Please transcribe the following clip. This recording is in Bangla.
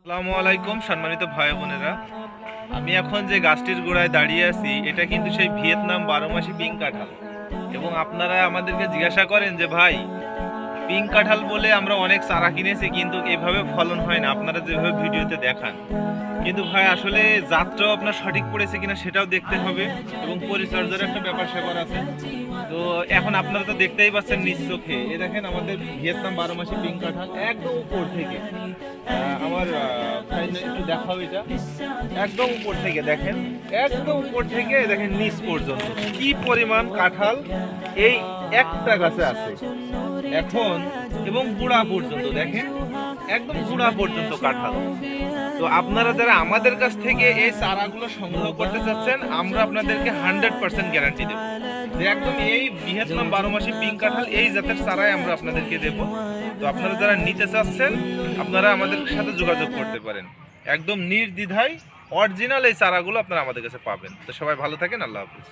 আসসালামু আলাইকুম সম্মানিত ভাই বোনেরা, আমি এখন যে গাছটির গোড়ায় দাঁড়িয়ে আছি এটা কিন্তু সেই ভিয়েতনাম 12 মাসি পিং কাঁঠাল। এবং আপনারা আমাদেরকে জিজ্ঞাসা করেন যে ভাই, পিং কাঁঠাল বলে আমরা অনেক চারা কিনেছি কিন্তু এভাবে ফলন হয় না আপনারা যেভাবে ভিডিওতে দেখান। কিন্তু ভাই আসলে জাতটাও আপনার সঠিক পড়েছে কিনা সেটাও দেখতে হবে এবং পরিচর্যার একটা ব্যাপার স্যাপার আছে। তো এখন আপনারা তো দেখতেই পাচ্ছেন নিজ চোখে, এ দেখেন আমাদের ভিয়েতনাম 12 মাসি পিং কাঁঠাল একদম উপর থেকে। আমার ভাই একটু দেখাও, এটা একদম উপর থেকে দেখেন, একদম উপর থেকে দেখেন নিচ পর্যন্ত কি পরিমাণ কাঁঠাল এই একটা গাছে আছে এখন, এবং গুড়া পর্যন্ত দেখেন, একদম গুড়া পর্যন্ত কাঁঠাল। তো আপনারা যারা আমাদের কাছ থেকে এই চারাগুলো সংগ্রহ করতে চাচ্ছেন, আমরা আপনাদেরকে 100% গ্যারান্টি দেবো যে একদম এই ভিয়েতনাম 12 মাসি পিং কাঁঠাল এই জাতের চারাই আমরা আপনাদেরকে দেবো। তো আপনারা যারা নিতে চাচ্ছেন আপনারা আমাদের সাথে যোগাযোগ করতে পারেন, একদম নির্দ্বিধায় অরিজিনাল এই চারাগুলো আপনারা আমাদের কাছে পাবেন। তো সবাই ভালো থাকেন, আল্লাহ হাফিজ।